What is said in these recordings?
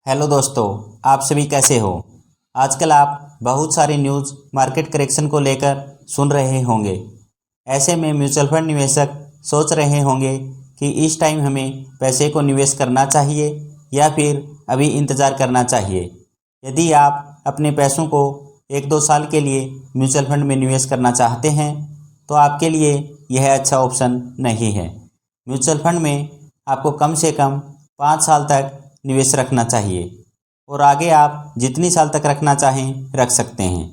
Hello दोस्तों, आप सभी कैसे हो। आजकल आप बहुत सारी न्यूज़ मार्केट करेक्शन को लेकर सुन रहे होंगे। ऐसे में म्यूचुअल फंड निवेशक सोच रहे होंगे कि इस टाइम हमें पैसे को निवेश करना चाहिए या फिर अभी इंतज़ार करना चाहिए। यदि आप अपने पैसों को 1-2 साल के लिए म्यूचुअल फंड में निवेश करना चाहते हैं तो आपके लिए यह अच्छा ऑप्शन नहीं है। म्यूचुअल फंड में आपको कम से कम 5 साल तक निवेश रखना चाहिए और आगे आप जितनी साल तक रखना चाहें रख सकते हैं।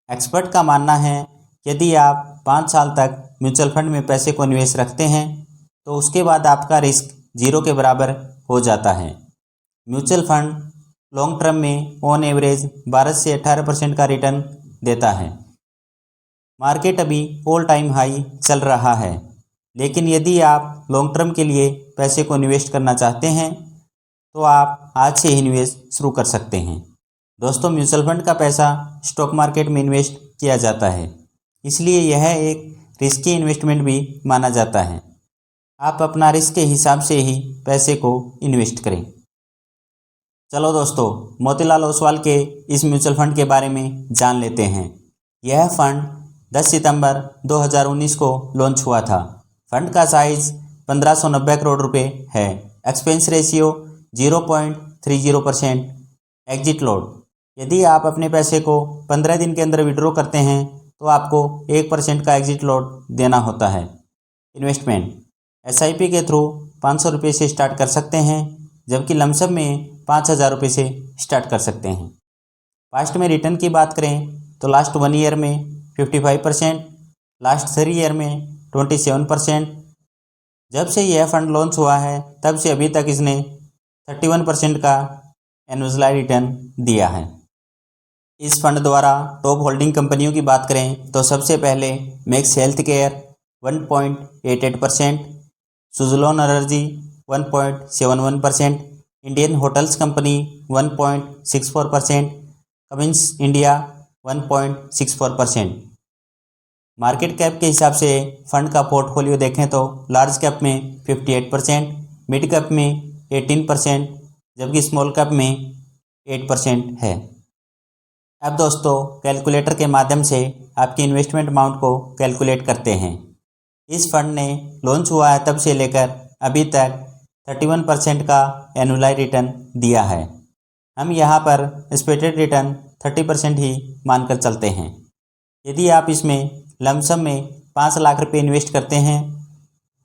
एक्सपर्ट का मानना है यदि आप 5 साल तक म्यूचुअल फंड में पैसे को निवेश रखते हैं तो उसके बाद आपका रिस्क 0 के बराबर हो जाता है। म्यूचुअल फंड लॉन्ग टर्म में ऑन एवरेज 12 से 18% का रिटर्न देता है। मार्केट अभी ऑल टाइम हाई चल रहा है, लेकिन यदि आप लॉन्ग टर्म के लिए पैसे को निवेश करना चाहते हैं तो आप आज से ही निवेश शुरू कर सकते हैं। दोस्तों, म्यूचुअल फंड का पैसा स्टॉक मार्केट में इन्वेस्ट किया जाता है, इसलिए यह एक रिस्की इन्वेस्टमेंट भी माना जाता है। आप अपना रिस्क के हिसाब से ही पैसे को इन्वेस्ट करें। चलो दोस्तों, मोतीलाल ओसवाल के इस म्यूचुअल फंड के बारे में जान लेते हैं। यह फंड 10 सितंबर 2019 को लॉन्च हुआ था। फंड का साइज 1590 करोड़ रुपए है। Expense ratio 0.30%। एग्जिट लोड, यदि आप अपने पैसे को 15 दिन के अंदर विड्रॉ करते हैं तो आपको 1% का एग्जिट लोड देना होता है। इन्वेस्टमेंट, SIP के थ्रू 500 रुपये से स्टार्ट कर सकते हैं, जबकि लमसम में 5000 रुपये से स्टार्ट कर सकते हैं। पास्ट में रिटर्न की बात करें तो लास्ट 1 ईयर में 55%, लास्ट 3 ईयर में 27%। जब से यह फंड लॉन्च हुआ है तब से अभी तक इसने 31% का एनुअल रिटर्न दिया है। इस फंड द्वारा टॉप होल्डिंग कंपनियों की बात करें तो सबसे पहले max health care 1.88%, Suzlon energy 1.71%, Indian hotels company 1.64%, Cummins India 1.64%। Market cap के हिसाब से फंड का पोर्टफोलियो देखें तो लार्ज कैप में 58%, मिड कैप में 18%, जबकि स्मॉल कैप में 8% है। अब दोस्तों, कैलकुलेटर के माध्यम से आपकी इन्वेस्टमेंट अमाउंट को कैलकुलेट करते हैं। इस फंड ने लॉन्च हुआ है तब से लेकर अभी तक 31% का एनुअल रिटर्न दिया है। हम यहाँ पर एक्सपेक्टेड रिटर्न 30% ही मानकर चलते हैं। यदि आप इसमें लमसम में 5 लाख रुपये इन्वेस्ट करते हैं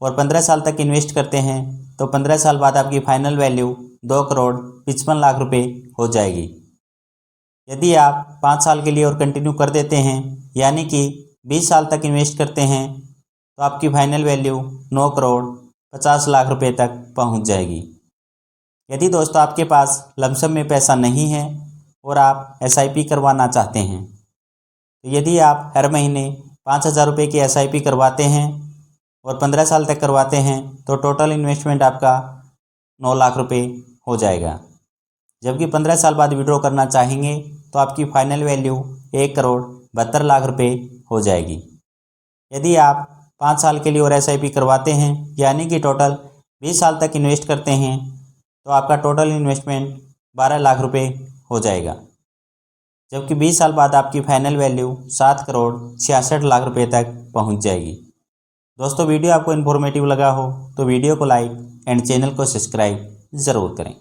और 15 साल तक इन्वेस्ट करते हैं तो 15 साल बाद आपकी फाइनल वैल्यू 2,55 लाख रुपये हो जाएगी। यदि आप 5 साल के लिए और कंटिन्यू कर देते हैं, यानी कि 20 साल तक इन्वेस्ट करते हैं, तो आपकी फाइनल वैल्यू 9,50 लाख रुपये तक पहुंच जाएगी। यदि दोस्तों आपके पास लमसम में पैसा नहीं है और आप SIP करवाना चाहते हैं, तो यदि आप हर महीने 5,000 रुपये की SIP करवाते हैं और 15 साल तक करवाते हैं तो टोटल इन्वेस्टमेंट आपका 9 लाख रुपये हो जाएगा। जबकि 15 साल बाद विड्रॉ करना चाहेंगे तो आपकी फाइनल वैल्यू 1,72 लाख रुपये हो जाएगी। यदि आप 5 साल के लिए और SIP करवाते हैं, यानी कि टोटल 20 साल तक इन्वेस्ट करते हैं, तो आपका टोटल इन्वेस्टमेंट 12 लाख रुपये हो जाएगा। जबकि 20 साल बाद आपकी फाइनल वैल्यू 7,66 लाख रुपये तक पहुंच जाएगी। दोस्तों, वीडियो आपको इन्फॉर्मेटिव लगा हो तो वीडियो को लाइक एंड चैनल को सब्सक्राइब ज़रूर करें।